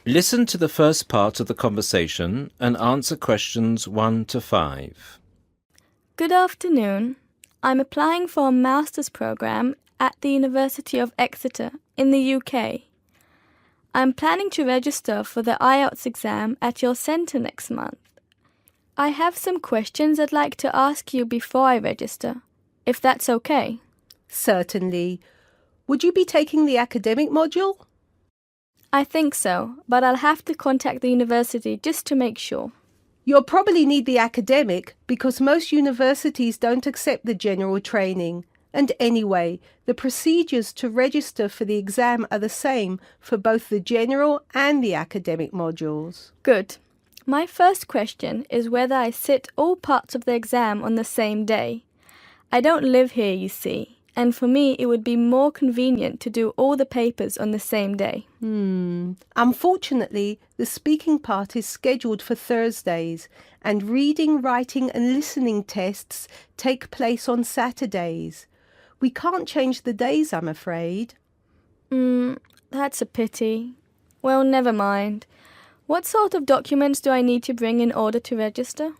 Listen to the first part of the conversation and answer questions 1 to 5. Good afternoon. I'm applying for a master's program at the University of Exeter in the UK. I'm planning to register for the IELTS exam at your centre next month. I have some questions I'd like to ask you before I register, if that's okay. Certainly. Would you be taking the academic module? I think so, but I'll have to contact the university just to make sure. You'll probably need the academic because most universities don't accept the general training. And anyway, the procedures to register for the exam are the same for both the general and the academic modules. Good. My first question is whether I sit all parts of the exam on the same day. I don't live here, you see, and for me it would be more convenient to do all the papers on the same day. Unfortunately, the speaking part is scheduled for Thursdays, and reading, writing and listening tests take place on Saturdays. We can't change the days, I'm afraid. That's a pity. Well, never mind. What sort of documents do I need to bring in order to register?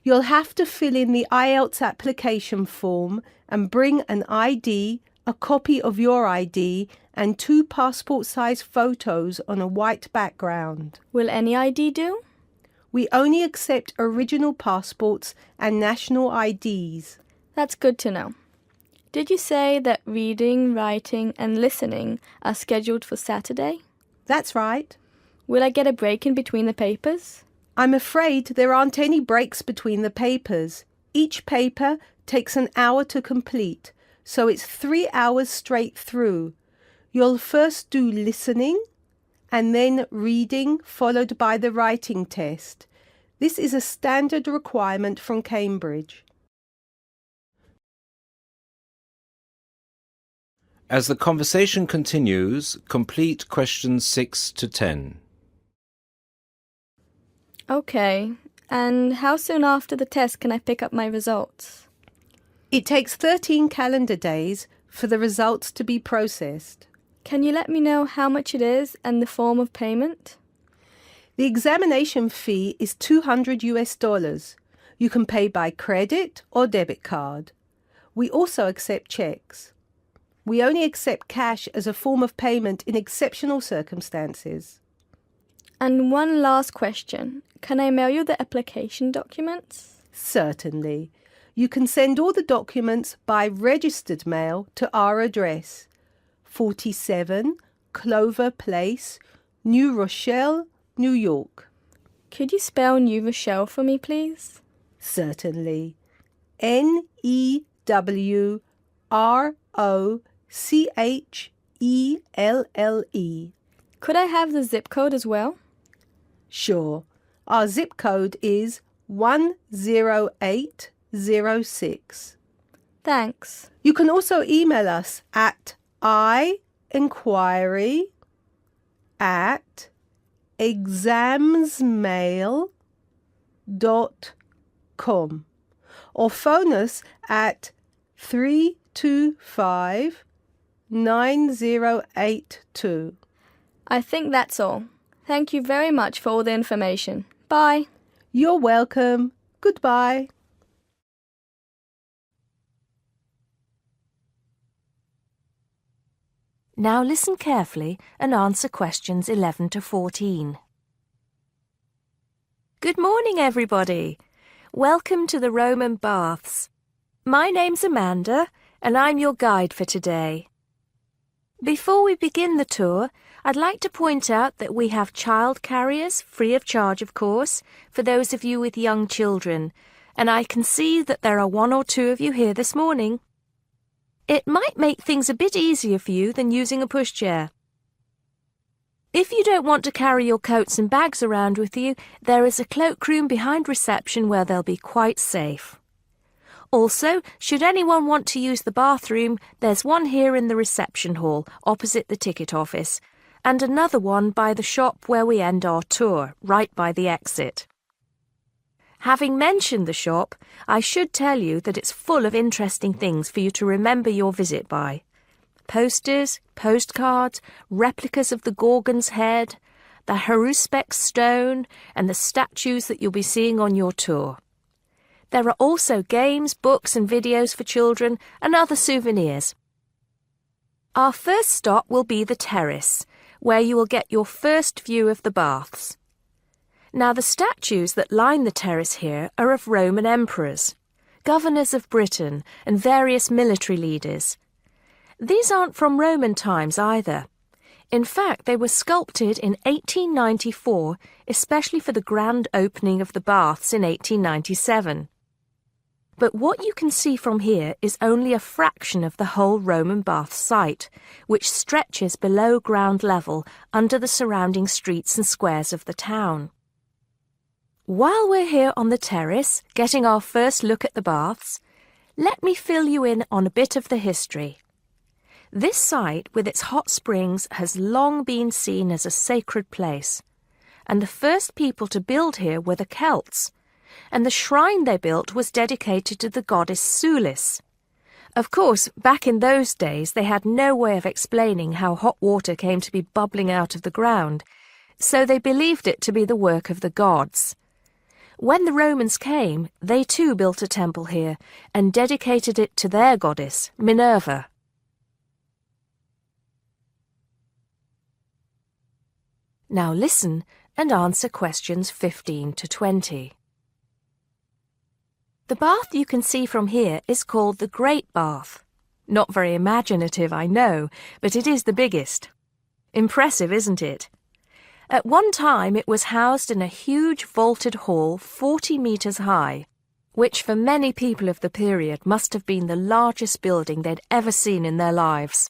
You'll have to fill in the IELTS application form and bring an ID, a copy of your ID, and 2 passport-size photos on a white background. Will any ID do? We only accept original passports and national IDs. That's good to know. Did you say that reading, writing and listening are scheduled for Saturday? That's right. Will I get a break in between the papers? I'm afraid there aren't any breaks between the papers. Each paper takes an hour to complete, so it's 3 hours straight through. You'll first do listening and then reading, followed by the writing test. This is a standard requirement from Cambridge. As the conversation continues, complete questions 6 to 10. Okay, and how soon after the test can I pick up my results? It takes 13 calendar days for the results to be processed. Can you let me know how much it is and the form of payment? The examination fee is $200. You can pay by credit or debit card. We also accept checks. We only accept cash as a form of payment in exceptional circumstances. And one last question. Can I mail you the application documents? Certainly. You can send all the documents by registered mail to our address, 47 Clover Place, New Rochelle, New York. Could you spell New Rochelle for me, please? Certainly. Newrochlele. Could I have the zip code as well? Sure. Our zip code is 10806. Thanks. You can also email us at inquiry@examsmail.com or phone us at 325-9082. I think that's all. Thank you very much for all the information. Bye. You're welcome. Goodbye. Now listen carefully and answer questions 11 to 14. Good morning, everybody. Welcome to the Roman Baths. My name's Amanda, and I'm your guide for today. Before we begin the tour, I'd like to point out that we have child carriers, free of charge of course, for those of you with young children, and I can see that there are 1 or 2 of you here this morning. It might make things a bit easier for you than using a pushchair. If you don't want to carry your coats and bags around with you, there is a cloakroom behind reception where they'll be quite safe. Also, should anyone want to use the bathroom, there's one here in the reception hall, opposite the ticket office, and another one by the shop where we end our tour, right by the exit. Having mentioned the shop, I should tell you that it's full of interesting things for you to remember your visit by. Posters, postcards, replicas of the Gorgon's head, the Haruspex stone, and the statues that you'll be seeing on your tour. There are also games, books and videos for children and other souvenirs. Our first stop will be the terrace, where you will get your first view of the baths. Now, the statues that line the terrace here are of Roman emperors, governors of Britain and various military leaders. These aren't from Roman times either. In fact, they were sculpted in 1894, especially for the grand opening of the baths in 1897. But what you can see from here is only a fraction of the whole Roman bath site, which stretches below ground level under the surrounding streets and squares of the town. While we're here on the terrace, getting our first look at the baths, let me fill you in on a bit of the history. This site, with its hot springs, has long been seen as a sacred place, and the first people to build here were the Celts, and the shrine they built was dedicated to the goddess Sulis. Of course, back in those days they had no way of explaining how hot water came to be bubbling out of the ground, so they believed it to be the work of the gods. When the Romans came, they too built a temple here and dedicated it to their goddess, Minerva. Now listen and answer questions 15 to 20. The bath you can see from here is called the Great Bath. Not very imaginative, I know, but it is the biggest. Impressive, isn't it? At one time it was housed in a huge vaulted hall 40 metres high, which for many people of the period must have been the largest building they'd ever seen in their lives.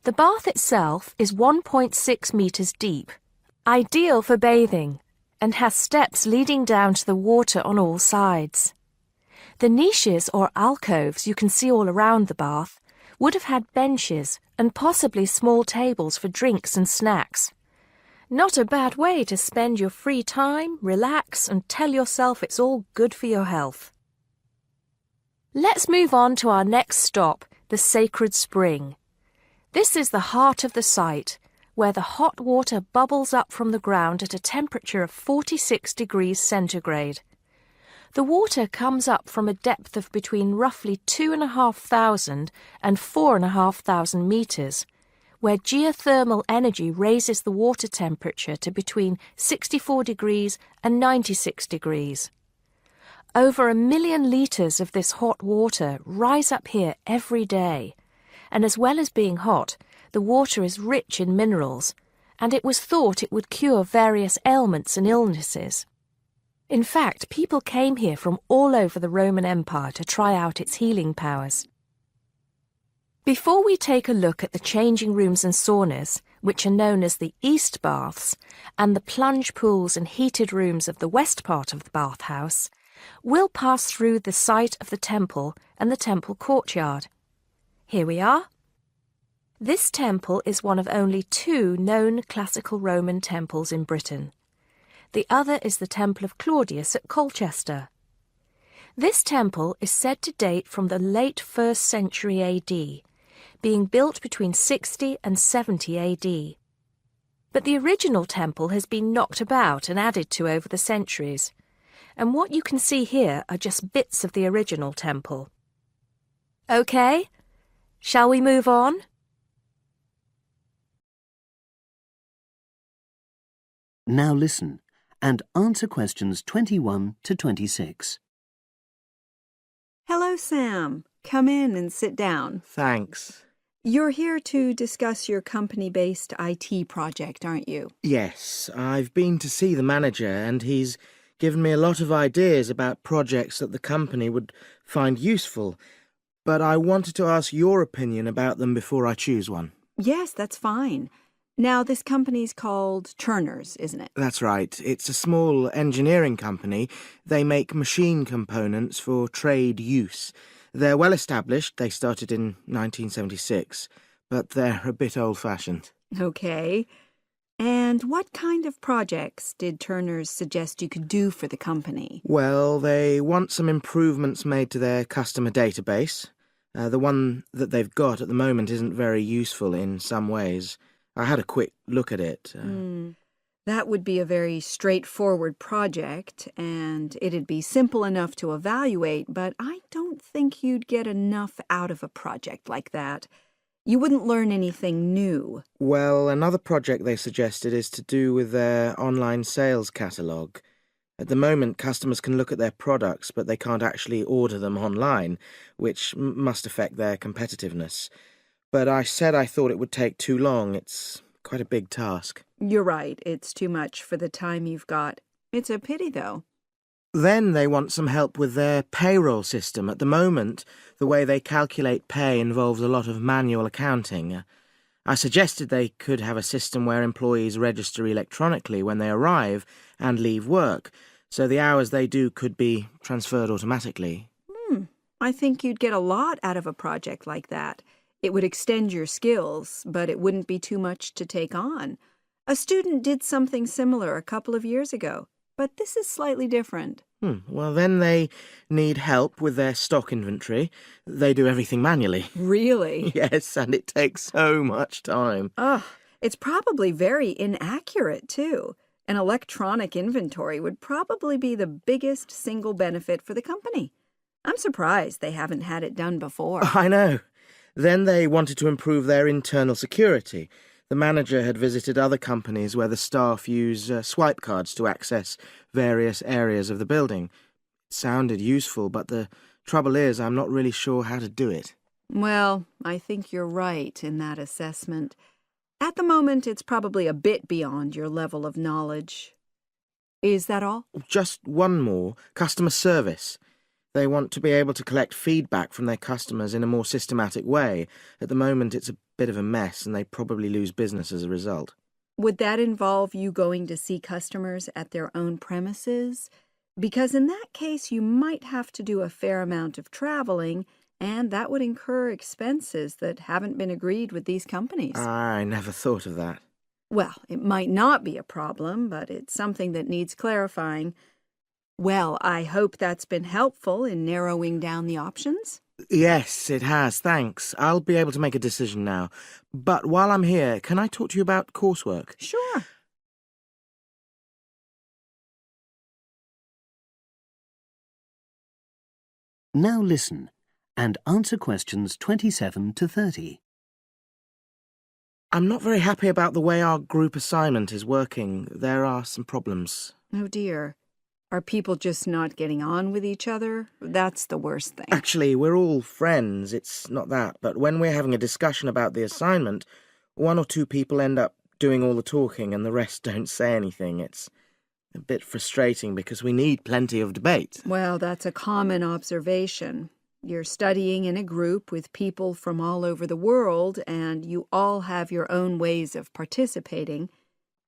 The bath itself is 1.6 metres deep, ideal for bathing, and has steps leading down to the water on all sides. The niches or alcoves you can see all around the bath would have had benches and possibly small tables for drinks and snacks. Not a bad way to spend your free time, relax, and tell yourself it's all good for your health. Let's move on to our next stop, the Sacred Spring. This is the heart of the site, where the hot water bubbles up from the ground at a temperature of 46 degrees centigrade. The water comes up from a depth of between roughly 2,500 and 4,500 metres, where geothermal energy raises the water temperature to between 64 degrees and 96 degrees. Over 1 million litres of this hot water rise up here every day, and as well as being hot, the water is rich in minerals, and it was thought it would cure various ailments and illnesses. In fact, people came here from all over the Roman Empire to try out its healing powers. Before we take a look at the changing rooms and saunas, which are known as the East Baths, and the plunge pools and heated rooms of the west part of the bathhouse, we'll pass through the site of the temple and the temple courtyard. Here we are. This temple is one of only 2 known classical Roman temples in Britain. The other is the Temple of Claudius at Colchester. This temple is said to date from the late 1st century AD, being built between 60 and 70 AD. But the original temple has been knocked about and added to over the centuries, and what you can see here are just bits of the original temple. Okay, shall we move on? Now listen and answer questions 21 to 26. Hello, Sam. Come in and sit down. Thanks. You're here to discuss your company-based IT project, aren't you? Yes, I've been to see the manager and he's given me a lot of ideas about projects that the company would find useful, but I wanted to ask your opinion about them before I choose one. Yes, that's fine. Now, this company's called Turner's, isn't it? That's right. It's a small engineering company. They make machine components for trade use. They're well established. They started in 1976, but they're a bit old-fashioned. Okay. And what kind of projects did Turner's suggest you could do for the company? Well, they want some improvements made to their customer database. The one that they've got at the moment isn't very useful in some ways. I had a quick look at it. That would be a very straightforward project, and it'd be simple enough to evaluate, but I don't think you'd get enough out of a project like that. You wouldn't learn anything new. Well, another project they suggested is to do with their online sales catalogue. At the moment, customers can look at their products, but they can't actually order them online, which must affect their competitiveness. But I said I thought it would take too long. It's quite a big task. You're right, it's too much for the time you've got. It's a pity, though. Then they want some help with their payroll system. At the moment, the way they calculate pay involves a lot of manual accounting. I suggested they could have a system where employees register electronically when they arrive and leave work, so the hours they do could be transferred automatically. I think you'd get a lot out of a project like that. It would extend your skills, but it wouldn't be too much to take on. A student did something similar a couple of years ago, but this is slightly different. Well, then they need help with their stock inventory. They do everything manually. Really? Yes, and it takes so much time. Ugh, it's probably very inaccurate, too. An electronic inventory would probably be the biggest single benefit for the company. I'm surprised they haven't had it done before. I know. Then they wanted to improve their internal security. The manager had visited other companies where the staff use swipe cards to access various areas of the building. It sounded useful, but the trouble is I'm not really sure how to do it. Well, I think you're right in that assessment. At the moment, it's probably a bit beyond your level of knowledge. Is that all? Just one more. Customer service. They want to be able to collect feedback from their customers in a more systematic way. At the moment, it's a bit of a mess, and they probably lose business as a result. Would that involve you going to see customers at their own premises? Because in that case, you might have to do a fair amount of traveling, and that would incur expenses that haven't been agreed with these companies. I never thought of that. Well, it might not be a problem, but it's something that needs clarifying. Well, I hope that's been helpful in narrowing down the options. Yes, it has, thanks. I'll be able to make a decision now. But while I'm here, can I talk to you about coursework? Sure. Now listen and answer questions 27 to 30. I'm not very happy about the way our group assignment is working. There are some problems. Oh, dear. Are people just not getting on with each other? That's the worst thing. Actually, we're all friends. It's not that. But when we're having a discussion about the assignment, one or two people end up doing all the talking and the rest don't say anything. It's a bit frustrating because we need plenty of debate. Well, that's a common observation. You're studying in a group with people from all over the world, and you all have your own ways of participating.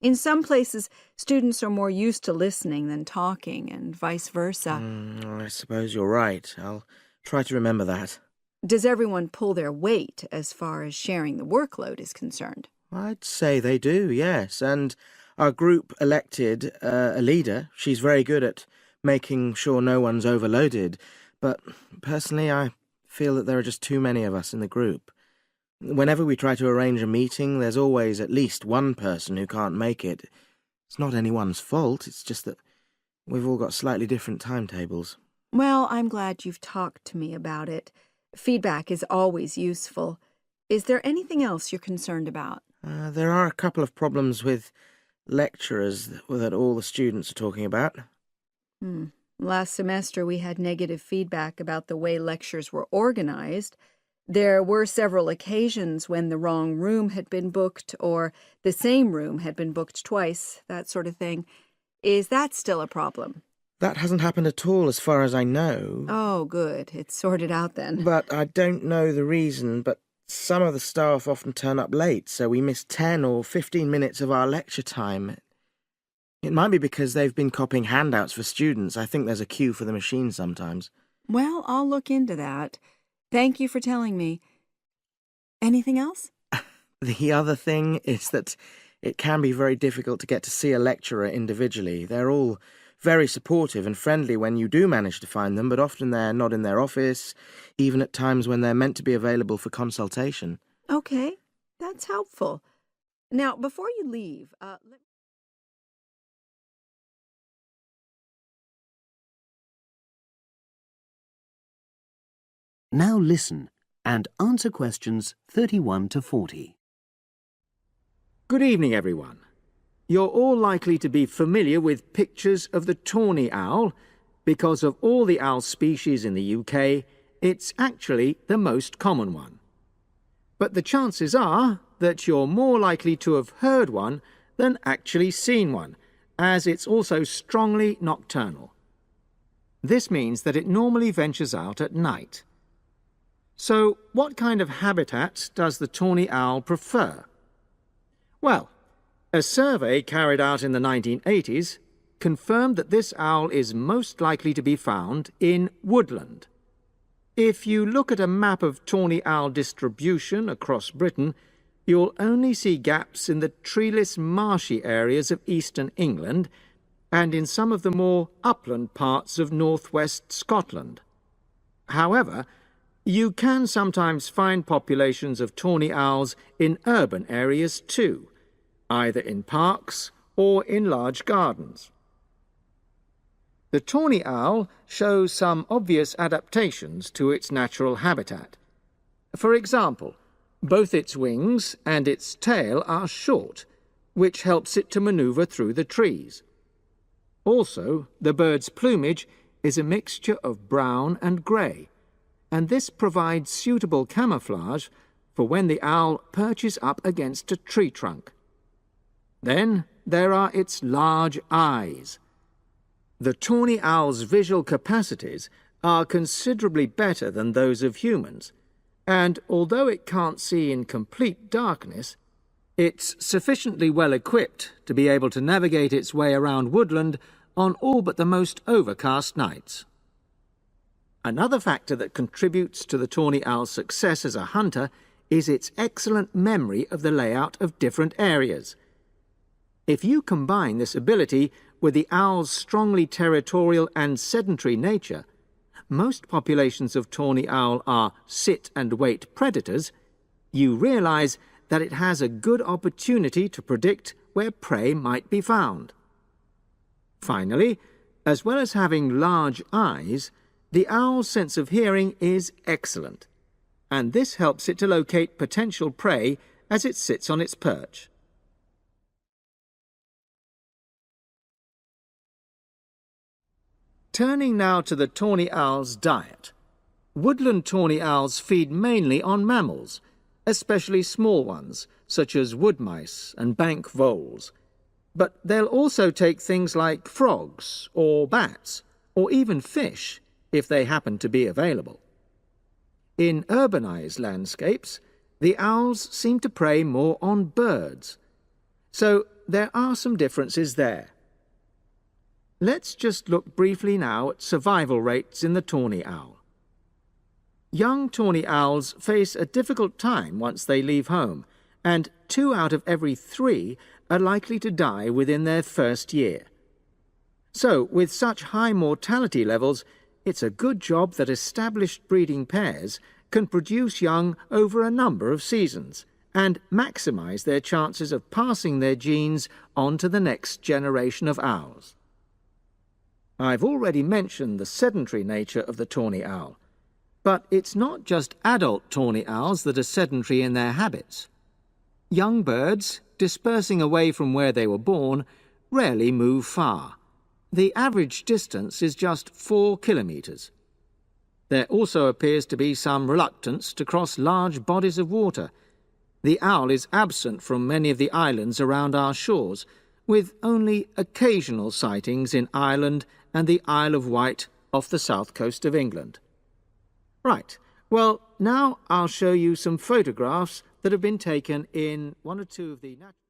In some places, students are more used to listening than talking, and vice versa. I suppose you're right. I'll try to remember that. Does everyone pull their weight as far as sharing the workload is concerned? I'd say they do, yes. And our group elected a leader. She's very good at making sure no one's overloaded. But personally, I feel that there are just too many of us in the group. Whenever we try to arrange a meeting, there's always at least one person who can't make it. It's not anyone's fault, it's just that we've all got slightly different timetables. Well, I'm glad you've talked to me about it. Feedback is always useful. Is there anything else you're concerned about? There are a couple of problems with lecturers that all the students are talking about. Last semester, we had negative feedback about the way lectures were organized. There were several occasions when the wrong room had been booked or the same room had been booked twice, that sort of thing. Is that still a problem? That hasn't happened at all as far as I know. Oh, good. It's sorted out then. But I don't know the reason, but some of the staff often turn up late, so we miss 10 or 15 minutes of our lecture time. It might be because they've been copying handouts for students. I think there's a queue for the machine sometimes. Well, I'll look into that. Thank you for telling me. Anything else? The other thing is that it can be very difficult to get to see a lecturer individually. They're all very supportive and friendly when you do manage to find them, but often they're not in their office, even at times when they're meant to be available for consultation. Okay, that's helpful. Now, before you leave, Now listen and answer questions 31 to 40. Good evening, everyone. You're all likely to be familiar with pictures of the tawny owl. Because of all the owl species in the UK, it's actually the most common one. But the chances are that you're more likely to have heard one than actually seen one, as it's also strongly nocturnal. This means that it normally ventures out at night. So, what kind of habitat does the tawny owl prefer? Well, a survey carried out in the 1980s confirmed that this owl is most likely to be found in woodland. If you look at a map of tawny owl distribution across Britain, you'll only see gaps in the treeless marshy areas of eastern England and in some of the more upland parts of northwest Scotland. However, you can sometimes find populations of tawny owls in urban areas too, either in parks or in large gardens. The tawny owl shows some obvious adaptations to its natural habitat. For example, both its wings and its tail are short, which helps it to maneuver through the trees. Also, the bird's plumage is a mixture of brown and grey, and this provides suitable camouflage for when the owl perches up against a tree trunk. Then there are its large eyes. The tawny owl's visual capacities are considerably better than those of humans, and although it can't see in complete darkness, it's sufficiently well equipped to be able to navigate its way around woodland on all but the most overcast nights. Another factor that contributes to the tawny owl's success as a hunter is its excellent memory of the layout of different areas. If you combine this ability with the owl's strongly territorial and sedentary nature, most populations of tawny owl are sit-and-wait predators, you realize that it has a good opportunity to predict where prey might be found. Finally, as well as having large eyes, the owl's sense of hearing is excellent, and this helps it to locate potential prey as it sits on its perch. Turning now to the tawny owl's diet. Woodland tawny owls feed mainly on mammals, especially small ones, such as wood mice and bank voles. But they'll also take things like frogs or bats, or even fish, if they happen to be available. In urbanized landscapes, the owls seem to prey more on birds. So there are some differences there. Let's just look briefly now at survival rates in the tawny owl. Young tawny owls face a difficult time once they leave home, and 2 out of every 3 are likely to die within their first year. So, with such high mortality levels, it's a good job that established breeding pairs can produce young over a number of seasons and maximize their chances of passing their genes on to the next generation of owls. I've already mentioned the sedentary nature of the tawny owl, but it's not just adult tawny owls that are sedentary in their habits. Young birds, dispersing away from where they were born, rarely move far. The average distance is just 4 kilometres. There also appears to be some reluctance to cross large bodies of water. The owl is absent from many of the islands around our shores, with only occasional sightings in Ireland and the Isle of Wight off the south coast of England. Right, well, now I'll show you some photographs that have been taken in one or two of the natural